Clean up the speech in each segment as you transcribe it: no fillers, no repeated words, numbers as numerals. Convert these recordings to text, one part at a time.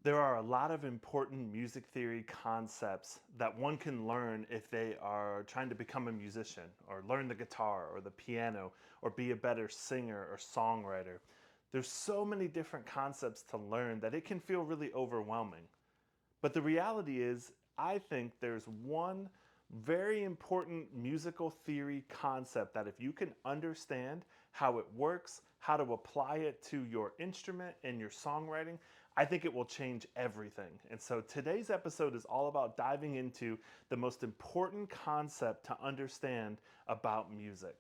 There are a lot of important music theory concepts that one can learn if they are trying to become a musician or learn the guitar or the piano or be a better singer or songwriter. There's so many different concepts to learn that it can feel really overwhelming. But the reality is, I think there's one very important musical theory concept that if you can understand how it works, how to apply it to your instrument and your songwriting, I think it will change everything. And so today's episode is all about diving into the most important concept to understand about music.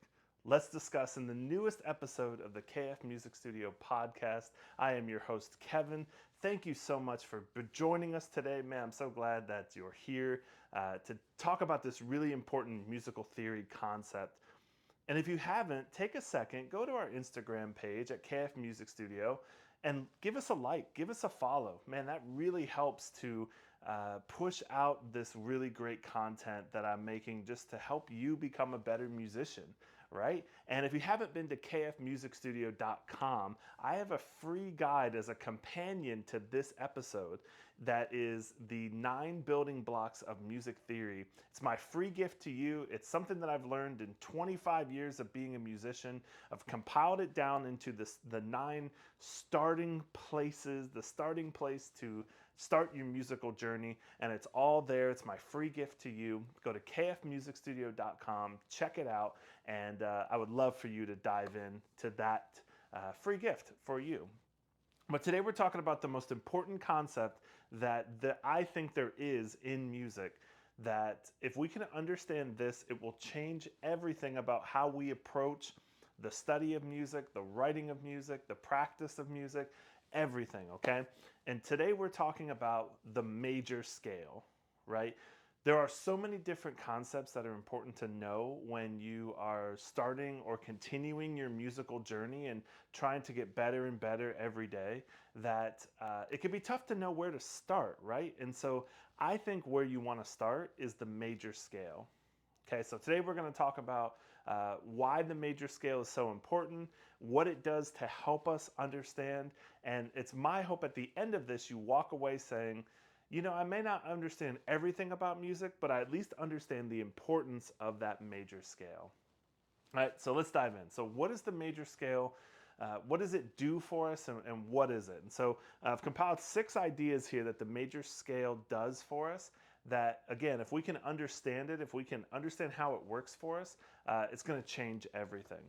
Let's discuss in the newest episode of the KF Music Studio podcast. I am your host, Kevin. Thank you so much for joining us today, man. I'm so glad that you're here to talk about this really important musical theory concept. And if you haven't, take a second, go to our Instagram page at KF Music Studio and give us a like, give us a follow. Man, that really helps to push out this really great content that I'm making just to help you become a better musician, right? And if you haven't been to kfmusicstudio.com, I have a free guide as a companion to this episode that is the 9 building blocks of music theory. It's my free gift to you. It's something that I've learned in 25 years of being a musician. I've compiled it down into the 9 starting places, the starting place to start your musical journey, and it's all there. It's my free gift to you. Go to kfmusicstudio.com, check it out, and I would love for you to dive in to that free gift for you. But today we're talking about the most important concept that I think there is in music. That if we can understand this, it will change everything about how we approach the study of music, the writing of music, the practice of music, everything, okay? And today we're talking about the major scale, right? There are so many different concepts that are important to know when you are starting or continuing your musical journey and trying to get better and better every day that it can be tough to know where to start, right? And so I think where you want to start is the major scale. Okay, so today we're going to talk about why the major scale is so important, what it does to help us understand, and it's my hope at the end of this you walk away saying, you know, I may not understand everything about music, but I at least understand the importance of that major scale. All right, so let's dive in. So, what is the major scale? What does it do for us, and what is it? And so, I've compiled 6 ideas here that the major scale does for us. That, again, if we can understand it, if we can understand how it works for us, it's going to change everything.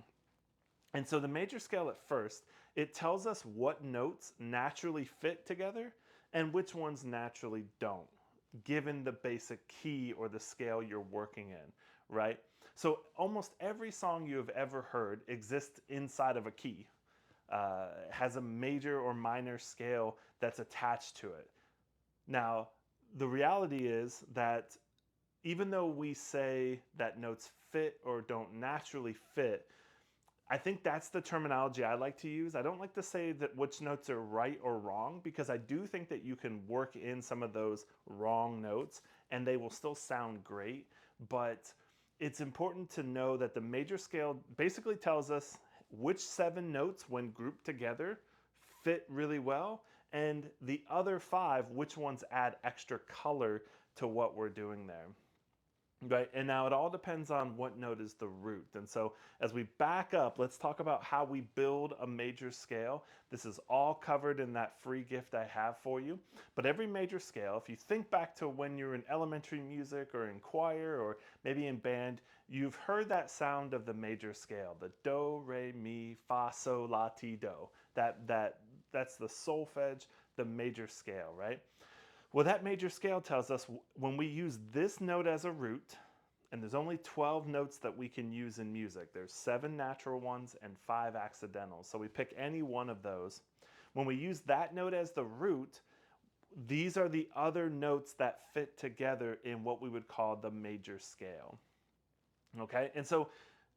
And so the major scale at first, it tells us what notes naturally fit together and which ones naturally don't, given the basic key or the scale you're working in, right? So almost every song you have ever heard exists inside of a key, has a major or minor scale that's attached to it. Now, the reality is that even though we say that notes fit or don't naturally fit, I think that's the terminology I like to use. I don't like to say that which notes are right or wrong because I do think that you can work in some of those wrong notes and they will still sound great. But it's important to know that the major scale basically tells us which 7 notes, when grouped together, fit really well, and the other 5, which ones add extra color to what we're doing there. Right, and now it all depends on what note is the root. And so as we back up, let's talk about how we build a major scale. This is all covered in that free gift I have for you. But every major scale, if you think back to when you're in elementary music or in choir or maybe in band, you've heard that sound of the major scale, the do, re, mi, fa, sol, la, ti, do. That's the solfege, the major scale, right? Well, that major scale tells us when we use this note as a root, and there's only 12 notes that we can use in music. There's 7 natural ones and 5 accidentals. So we pick any one of those. When we use that note as the root, these are the other notes that fit together in what we would call the major scale. Okay, and so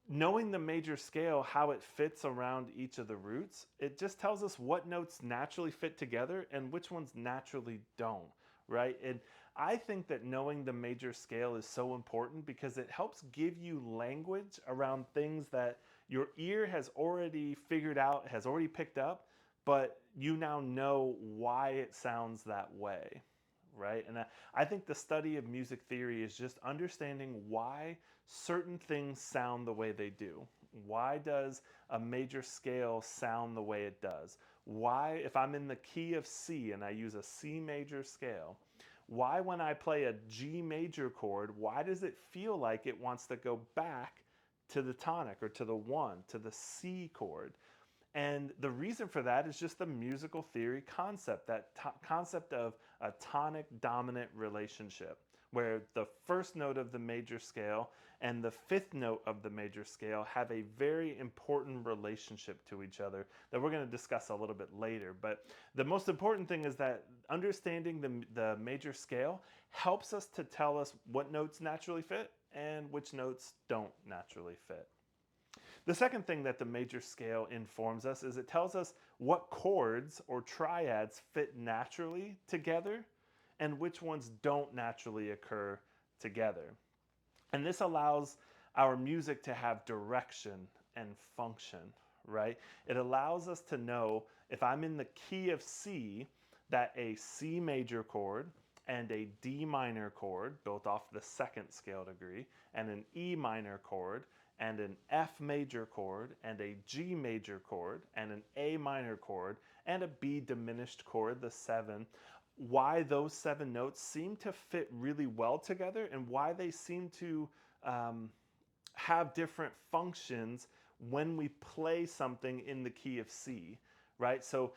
knowing the major scale, how it fits around each of the roots, it just tells us what notes naturally fit together and which ones naturally don't, right? And I think that knowing the major scale is so important because it helps give you language around things that your ear has already figured out, has already picked up, but you now know why it sounds that way, right? And I think the study of music theory is just understanding why certain things sound the way they do. Why does a major scale sound the way it does? Why, if I'm in the key of C and I use a C major scale, why when I play a G major chord, why does it feel like it wants to go back to the tonic or to the one, to the C chord? And the reason for that is just the musical theory concept, that concept of a tonic dominant relationship, where the first note of the major scale and the fifth note of the major scale have a very important relationship to each other that we're going to discuss a little bit later. But the most important thing is that understanding the major scale helps us to tell us what notes naturally fit and which notes don't naturally fit. The second thing that the major scale informs us is it tells us what chords or triads fit naturally together and which ones don't naturally occur together. And this allows our music to have direction and function, right? It allows us to know if I'm in the key of C, that a C major chord and a D minor chord built off the second scale degree and an E minor chord and an F major chord and a G major chord and an A minor chord and a B diminished chord, the 7, why those 7 notes seem to fit really well together and why they seem to have different functions when we play something in the key of C, right? So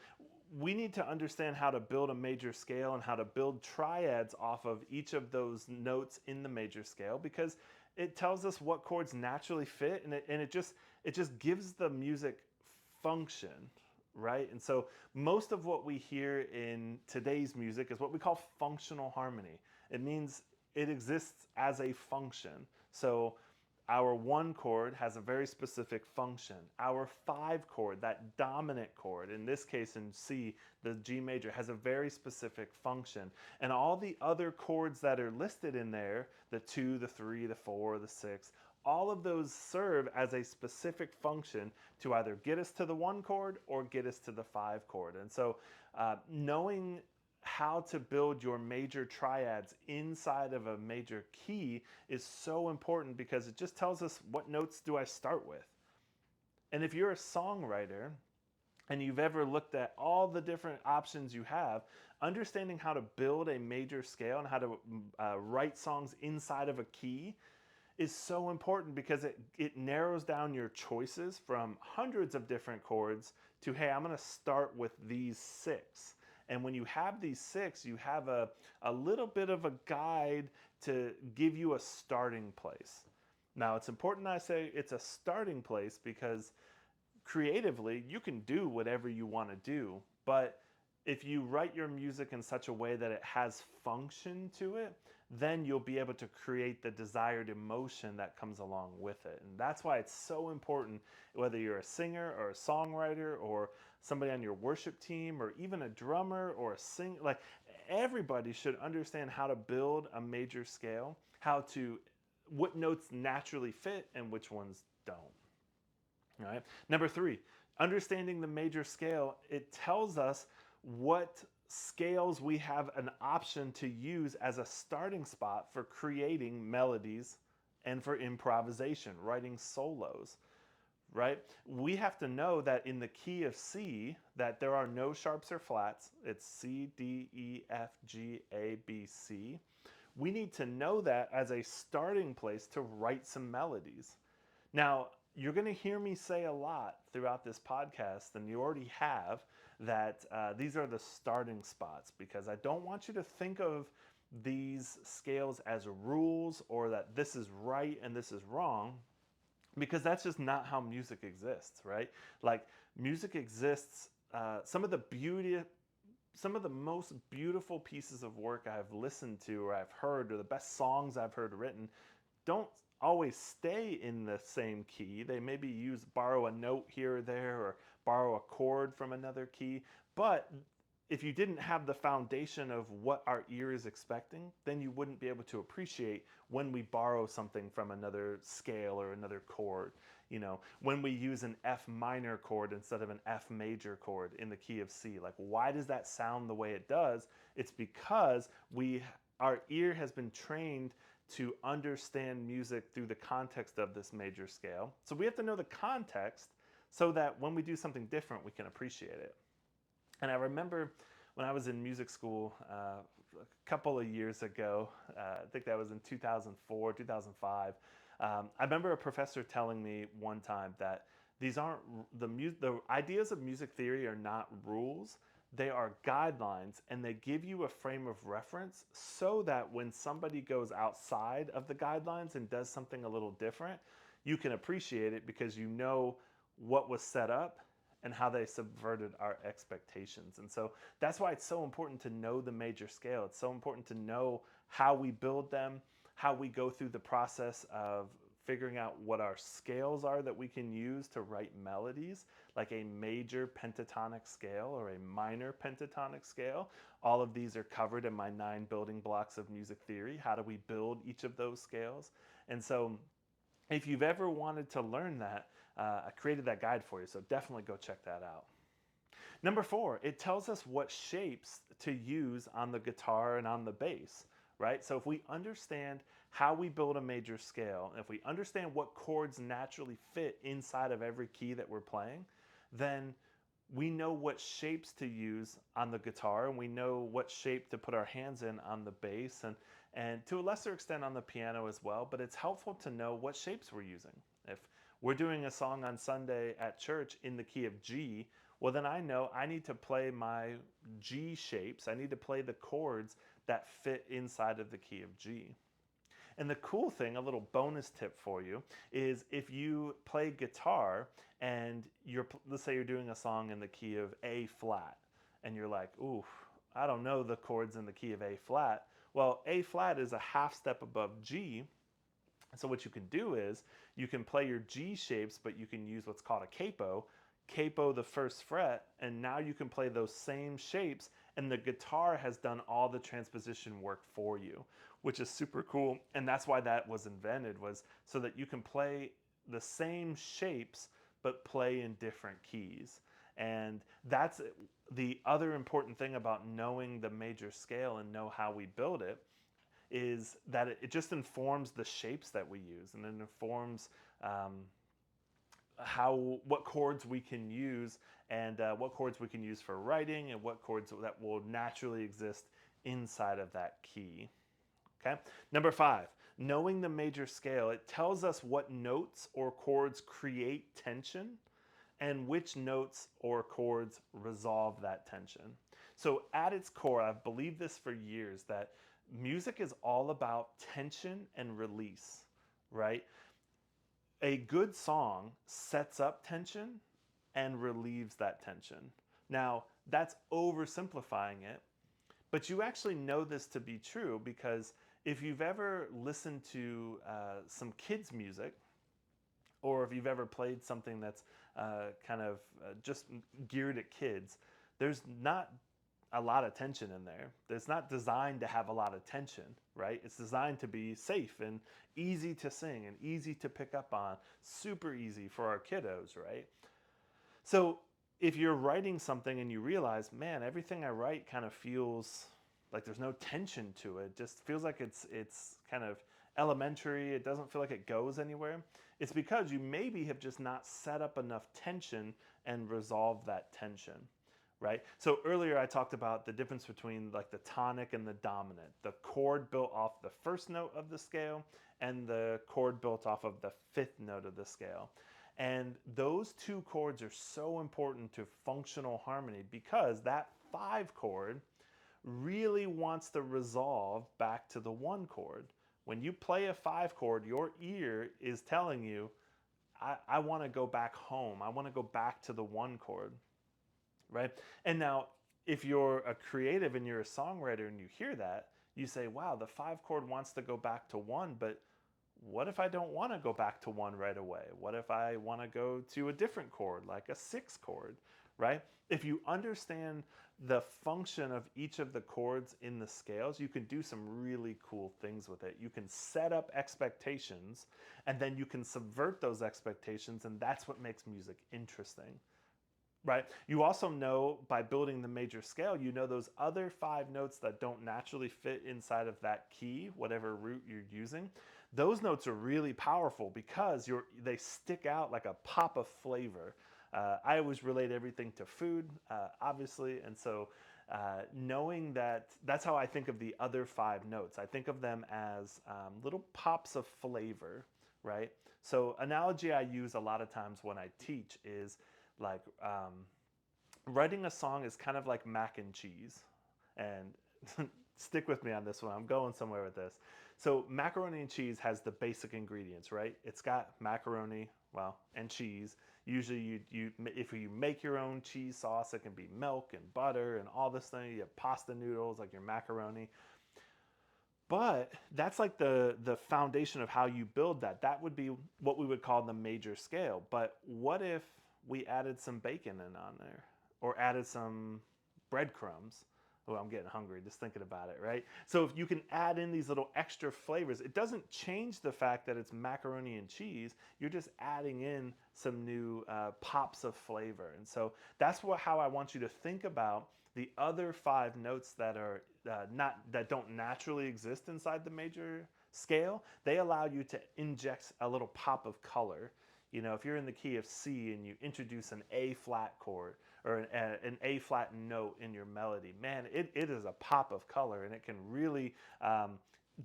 we need to understand how to build a major scale and how to build triads off of each of those notes in the major scale, because it tells us what chords naturally fit, and it just gives the music function, right? And so most of what we hear in today's music is what we call functional harmony. It means it exists as a function. So our 1 chord has a very specific function. Our 5 chord, that dominant chord, in this case in C, the G major, has a very specific function. And all the other chords that are listed in there, the 2, the 3, the 4, the 6, all of those serve as a specific function to either get us to the 1 chord or get us to the 5 chord. And so knowing how to build your major triads inside of a major key is so important, because it just tells us what notes do I start with. And if you're a songwriter and you've ever looked at all the different options you have, understanding how to build a major scale and how to write songs inside of a key is so important, because it narrows down your choices from hundreds of different chords to, hey, I'm going to start with these 6. And when you have these 6, you have a little bit of a guide to give you a starting place. Now, it's important I say it's a starting place, because creatively you can do whatever you want to do. But if you write your music in such a way that it has function to it, then you'll be able to create the desired emotion that comes along with it. And that's why it's so important, whether you're a singer or a songwriter or somebody on your worship team or even a drummer or a singer, like everybody should understand how to build a major scale, what notes naturally fit and which ones don't. All right. Number 3, understanding the major scale, it tells us what scales we have an option to use as a starting spot for creating melodies and for improvisation, writing solos, right? We have to know that in the key of C that there are no sharps or flats. It's C, D, E, F, G, A, B, C. We need to know that as a starting place to write some melodies. Now, you're going to hear me say a lot throughout this podcast, and you already have, that these are the starting spots, because I don't want you to think of these scales as rules or that this is right and this is wrong, because that's just not how music exists, right? Like, music exists, some of the most beautiful pieces of work I've listened to or I've heard, or the best songs I've heard written, don't always stay in the same key. They maybe borrow a note here or there, or borrow a chord from another key. But if you didn't have the foundation of what our ear is expecting, then you wouldn't be able to appreciate when we borrow something from another scale or another chord. When we use an F minor chord instead of an F major chord in the key of C, like why does that sound the way it does? It's because our ear has been trained to understand music through the context of this major scale. So we have to know the context so that when we do something different, we can appreciate it. And I remember when I was in music school a couple of years ago, I think that was in 2004, 2005. I remember a professor telling me one time that these aren't the ideas of music theory are not rules. They are guidelines, and they give you a frame of reference so that when somebody goes outside of the guidelines and does something a little different, you can appreciate it because you know what was set up and how they subverted our expectations. And so that's why it's so important to know the major scale. It's so important to know how we build them, how we go through the process of figuring out what our scales are that we can use to write melodies, like a major pentatonic scale or a minor pentatonic scale. All of these are covered in my 9 building blocks of music theory. How do we build each of those scales? And so if you've ever wanted to learn that, I created that guide for you, so definitely go check that out. Number 4, it tells us what shapes to use on the guitar and on the bass, right? So if we understand how we build a major scale, if we understand what chords naturally fit inside of every key that we're playing, then we know what shapes to use on the guitar, and we know what shape to put our hands in on the bass, and to a lesser extent on the piano as well. But it's helpful to know what shapes we're using. If we're doing a song on Sunday at church in the key of G, well, then I know I need to play my G shapes. I need to play the chords that fit inside of the key of G. And the cool thing, a little bonus tip for you, is if you play guitar and let's say you're doing a song in the key of A flat, and you're like, ooh, I don't know the chords in the key of A flat. Well, A flat is a half step above G. So what you can do is you can play your G shapes, but you can use what's called a capo the first fret, and now you can play those same shapes, and the guitar has done all the transposition work for you, which is super cool. And that's why that was invented, was so that you can play the same shapes but play in different keys. And that's the other important thing about knowing the major scale and know how we build it, is that it just informs the shapes that we use, and it informs what chords we can use, and what chords we can use for writing, and what chords that will naturally exist inside of that key. Okay. Number 5, knowing the major scale, it tells us what notes or chords create tension and which notes or chords resolve that tension. So at its core, I've believed this for years, that music is all about tension and release, right? A good song sets up tension and relieves that tension. Now, that's oversimplifying it, but you actually know this to be true, because if you've ever listened to some kids' music, or if you've ever played something that's just geared at kids, there's not a lot of tension in there. It's not designed to have a lot of tension, right? It's designed to be safe and easy to sing and easy to pick up on, super easy for our kiddos, right? So if you're writing something and you realize, man, everything I write kind of feels like there's no tension to it, just feels like it's kind of elementary, it doesn't feel like it goes anywhere, it's because you maybe have just not set up enough tension and resolved that tension, right? So earlier I talked about the difference between like the tonic and the dominant, the chord built off the first note of the scale and the chord built off of the 5th note of the scale. And those 2 chords are so important to functional harmony, because that 5 chord really wants to resolve back to the 1 chord. When you play a 5 chord, your ear is telling you, I want to go back home. I want to go back to the 1 chord, right? And now, if you're a creative and you're a songwriter and you hear that, you say, wow, the 5 chord wants to go back to 1, but what if I don't want to go back to 1 right away? What if I want to go to a different chord, like a 6 chord, right? If you understand the function of each of the chords in the scales, you can do some really cool things with it. You can set up expectations and then you can subvert those expectations, and that's what makes music interesting. Right. You also know by building the major scale, you know those other five notes that don't naturally fit inside of that key, whatever root you're using. Those notes are really powerful because they stick out like a pop of flavor. I always relate everything to food, obviously, and so knowing that, that's how I think of the other five notes. I think of them as little pops of flavor, right? So analogy I use a lot of times when I teach is like writing a song is kind of like mac and cheese. And stick with me on this one, I'm going somewhere with this. So macaroni and cheese has the basic ingredients, right? It's got macaroni, well, and cheese. Usually you if you make your own cheese sauce, it can be milk and butter and all this thing. You have pasta noodles like your macaroni. But that's like the foundation of how you build that. That would be what we would call the major scale. But what if we added some bacon in on there, or added some breadcrumbs? Oh, I'm getting hungry just thinking about it, right? So if you can add in these little extra flavors, it doesn't change the fact that it's macaroni and cheese. You're just adding in some new pops of flavor. And so that's how I want you to think about the other five notes that are not that don't naturally exist inside the major scale. They allow you to inject a little pop of color. You know, if you're in the key of C and you introduce an A flat chord or an A flat note in your melody, man, it is a pop of color, and it can really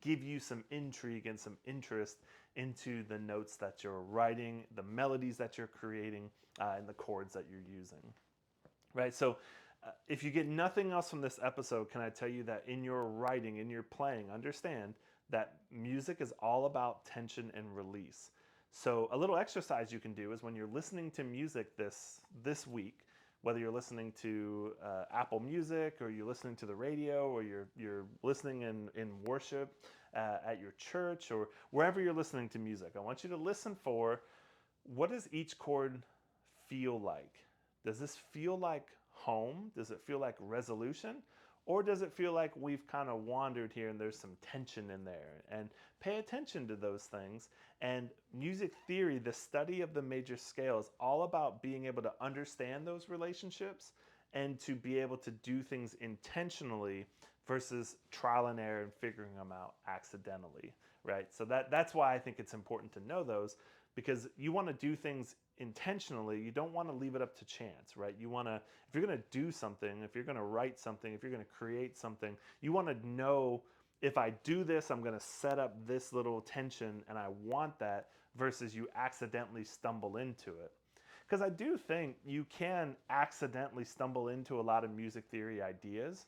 give you some intrigue and some interest into the notes that you're writing, the melodies that you're creating, and the chords that you're using. Right? So if you get nothing else from this episode, can I tell you that in your writing, in your playing, understand that music is all about tension and release. So a little exercise you can do is when you're listening to music this week, whether you're listening to Apple Music, or you're listening to the radio, or you're listening in worship at your church, or wherever you're listening to music, I want you to listen for, what does each chord feel like? Does this feel like home? Does it feel like resolution? Or does it feel like we've kind of wandered here and there's some tension in there? And pay attention to those things. And music theory, the study of the major scale, is all about being able to understand those relationships and to be able to do things intentionally versus trial and error and figuring them out accidentally, right? So that's why I think it's important to know those, because you want to do things intentionally. You don't want to leave it up to chance, right? You want to, if you're going to do something, if you're going to write something, if you're going to create something, you want to know, if I do this, I'm going to set up this little tension and I want that, versus you accidentally stumble into it. Because I do think you can accidentally stumble into a lot of music theory ideas,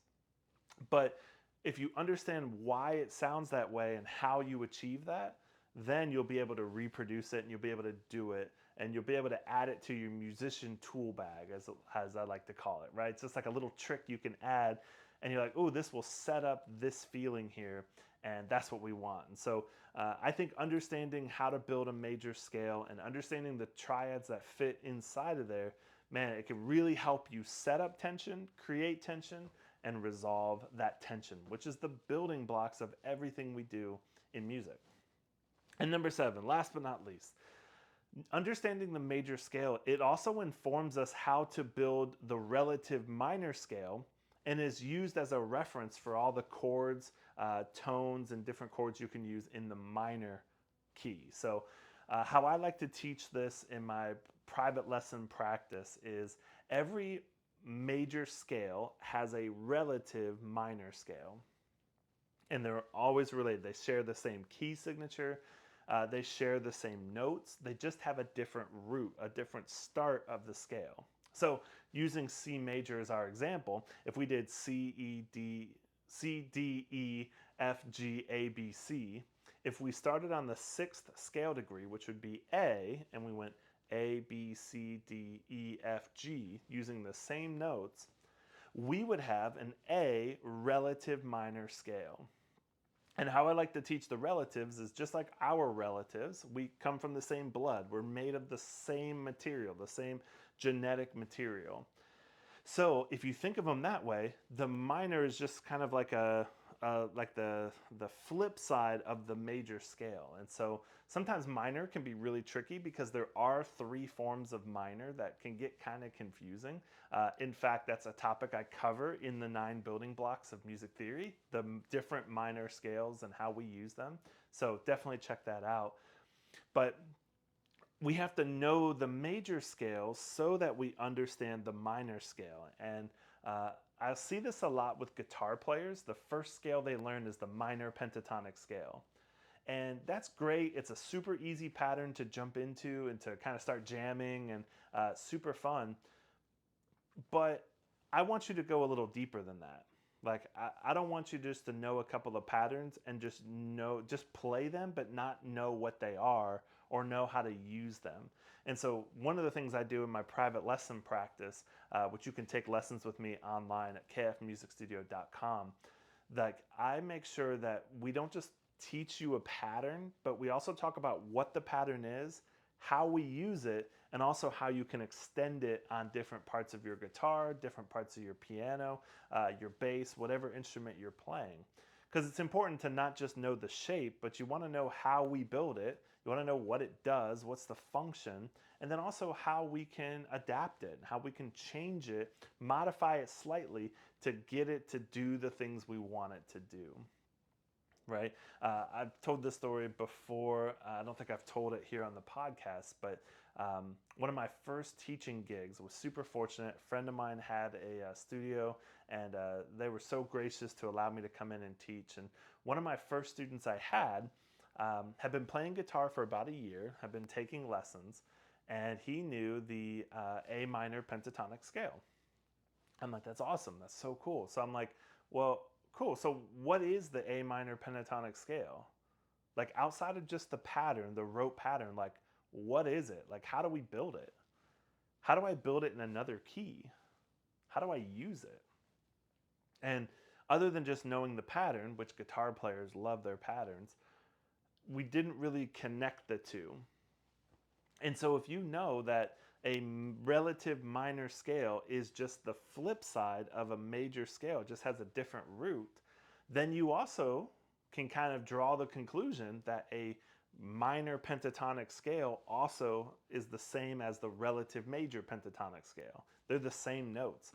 but if you understand why it sounds that way and how you achieve that, then you'll be able to reproduce it and you'll be able to do it, and you'll be able to add it to your musician tool bag, as I like to call it, right? It's just like a little trick you can add, and you're like, oh, this will set up this feeling here, and that's what we want. And so I think understanding how to build a major scale and understanding the triads that fit inside of there, man, it can really help you set up tension, create tension, and resolve that tension, which is the building blocks of everything we do in music. And number 7, last but not least, understanding the major scale, it also informs us how to build the relative minor scale, and is used as a reference for all the chords, tones, and different chords you can use in the minor key. So how I like to teach this in my private lesson practice is every major scale has a relative minor scale, and they're always related. They share the same key signature. They share the same notes. They just have a different root, a different start of the scale. So using C major as our example, if we did C, D, E, F, G, A, B, C, if we started on the 6th scale degree, which would be A, and we went A, B, C, D, E, F, G, using the same notes, we would have an A relative minor scale. And how I like to teach the relatives is just like our relatives. We come from the same blood. We're made of the same material, the same genetic material. So if you think of them that way, the minor is just kind of like like the flip side of the major scale. And so sometimes minor can be really tricky because there are three forms of minor that can get kind of confusing. In fact, that's a topic I cover in the 9 building blocks of music theory, the different minor scales and how we use them. So definitely check that out. But we have to know the major scales so that we understand the minor scale. And uh, I see this a lot with guitar players. The first scale they learn is the minor pentatonic scale. And that's great. It's a super easy pattern to jump into and to kind of start jamming and super fun. But I want you to go a little deeper than that. Like I don't want you just to know a couple of patterns and just play them, but not know what they are or know how to use them. And so one of the things I do in my private lesson practice, which you can take lessons with me online at kfmusicstudio.com, like I make sure that we don't just teach you a pattern, but we also talk about what the pattern is, how we use it, and also how you can extend it on different parts of your guitar, different parts of your piano, your bass, whatever instrument you're playing. Because it's important to not just know the shape, but you want to know how we build it. You want to know what it does, what's the function, and then also how we can adapt it, how we can change it, modify it slightly to get it to do the things we want it to do. Right? I've told this story before. I don't think I've told it here on the podcast, but one of my first teaching gigs was super fortunate. A friend of mine had a studio, and they were so gracious to allow me to come in and teach. And one of my first students I had been playing guitar for about a year, had been taking lessons, and he knew the A minor pentatonic scale. I'm like, that's awesome. That's so cool. So I'm like, well, cool. So what is the A minor pentatonic scale? Like outside of just the pattern, the rote pattern, like what is it? Like how do we build it? How do I build it in another key? How do I use it? And other than just knowing the pattern, which guitar players love their patterns, we didn't really connect the two. And so if you know that a relative minor scale is just the flip side of a major scale, it just has a different root, then you also can kind of draw the conclusion that a minor pentatonic scale also is the same as the relative major pentatonic scale. They're the same notes.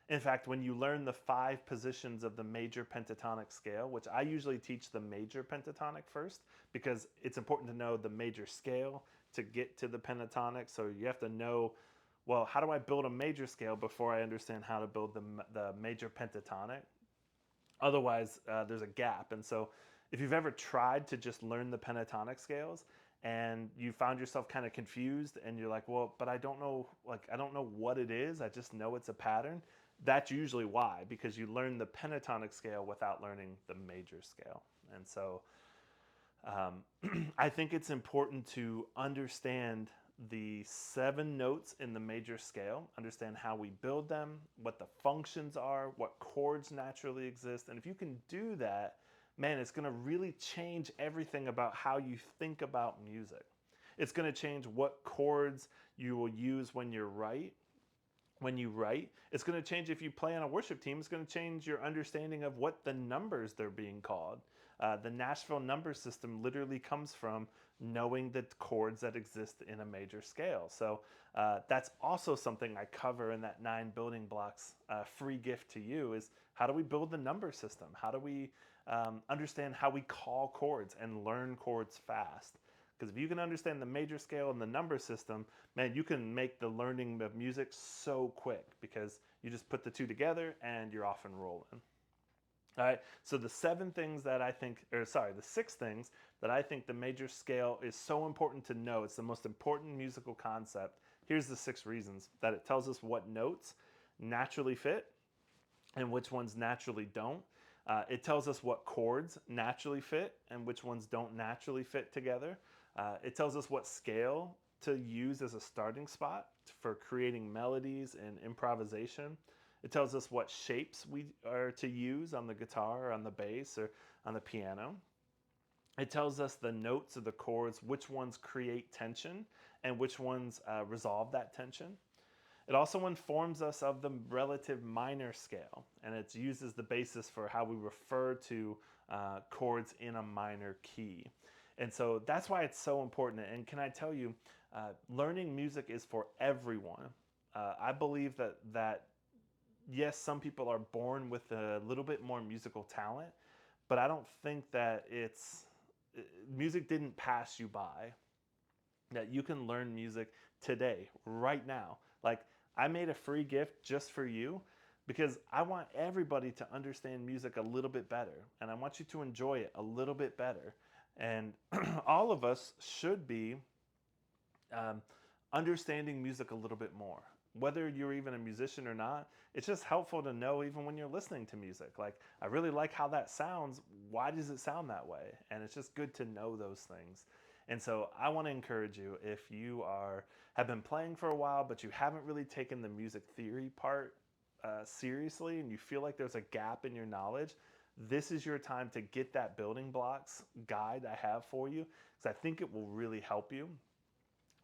In fact, when you learn the 5 positions of the major pentatonic scale, which I usually teach the major pentatonic first because it's important to know the major scale to get to the pentatonic. So you have to know, well, how do I build a major scale before I understand how to build the major pentatonic? Otherwise, there's a gap. And so if you've ever tried to just learn the pentatonic scales and you found yourself kind of confused and you're like, well, but I don't know, like, I don't know what it is. I just know it's a pattern. That's usually why, because you learn the pentatonic scale without learning the major scale. And so I think it's important to understand the 7 notes in the major scale, understand how we build them, what the functions are, what chords naturally exist. And if you can do that, man, it's going to really change everything about how you think about music. It's going to change what chords you will use when you write. It's going to change if you play on a worship team. It's going to change your understanding of what the numbers they're being called. The Nashville number system literally comes from knowing the chords that exist in a major scale. So that's also something I cover in that 9 building blocks free gift to you is how do we build the number system? How do we understand how we call chords and learn chords fast? Because if you can understand the major scale and the number system, man, you can make the learning of music so quick because you just put the two together and you're off and rolling. All right, so the 6 things that I think the major scale is so important to know. It's the most important musical concept. Here's the 6 reasons that it tells us what notes naturally fit and which ones naturally don't. It tells us what chords naturally fit and which ones don't naturally fit together. It tells us what scale to use as a starting spot for creating melodies and improvisation. It tells us what shapes we are to use on the guitar or on the bass or on the piano. It tells us the notes of the chords, which ones create tension and which ones resolve that tension. It also informs us of the relative minor scale, and it's used as the basis for how we refer to chords in a minor key. And so that's why it's so important. And can I tell you, learning music is for everyone. I believe that yes, some people are born with a little bit more musical talent, but I don't think that music didn't pass you by. That you can learn music today, right now. Like, I made a free gift just for you because I want everybody to understand music a little bit better, and I want you to enjoy it a little bit better. And all of us should be um, understanding music a little bit more. Whether you're even a musician or not, it's just helpful to know even when you're listening to music. Like, I really like how that sounds. Why does it sound that way? And it's just good to know those things. And so I want to encourage you, if you have been playing for a while, but you haven't really taken the music theory part seriously, and you feel like there's a gap in your knowledge, this is your time to get that building blocks guide I have for you, because I think it will really help you.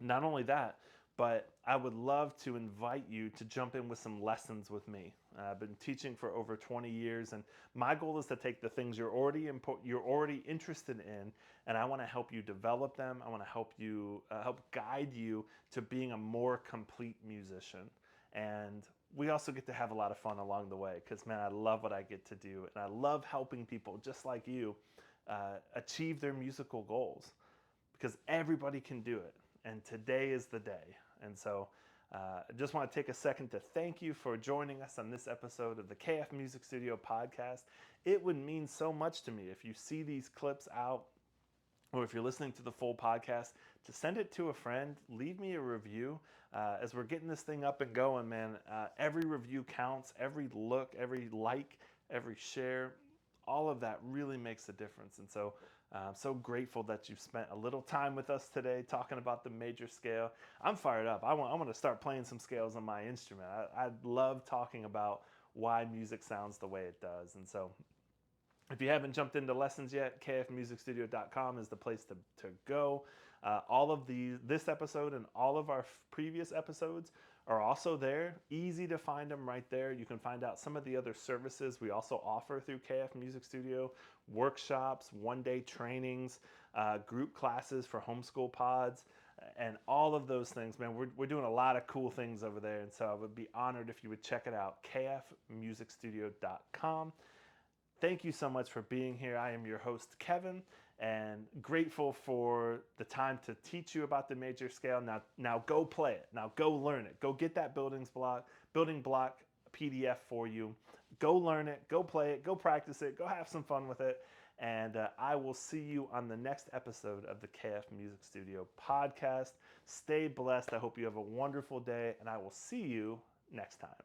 Not only that, but I would love to invite you to jump in with some lessons with me. I've been teaching for over 20 years, and my goal is to take the things you're already interested in, and I want to help you develop them. I want to help you help guide you to being a more complete musician. And we also get to have a lot of fun along the way, because man, I love what I get to do, and I love helping people just like you achieve their musical goals, because everybody can do it, and today is the day. And so I just want to take a second to thank you for joining us on this episode of the KF Music Studio podcast. It would mean so much to me if you see these clips out, or if you're listening to the full podcast, to send it to a friend, leave me a review. As we're getting this thing up and going, man, every review counts, every look, every like, every share, all of that really makes a difference. And so I'm so grateful that you've spent a little time with us today talking about the major scale. I'm fired up. I want to start playing some scales on my instrument. I love talking about why music sounds the way it does. And so if you haven't jumped into lessons yet, kfmusicstudio.com is the place to go. All of this episode and all of our previous episodes are also there. Easy to find them right there. You can find out some of the other services we also offer through KF Music Studio: workshops, one-day trainings, group classes for homeschool pods, and all of those things. Man, we're doing a lot of cool things over there, and so I would be honored if you would check it out, kfmusicstudio.com. Thank you so much for being here. I am your host, Kevin, and grateful for the time to teach you about the major scale. Now go play it. Now go learn it. Go get that building block PDF for you. Go learn it. Go play it. Go practice it. Go have some fun with it. And I will see you on the next episode of the KF Music Studio podcast. Stay blessed. I hope you have a wonderful day, and I will see you next time.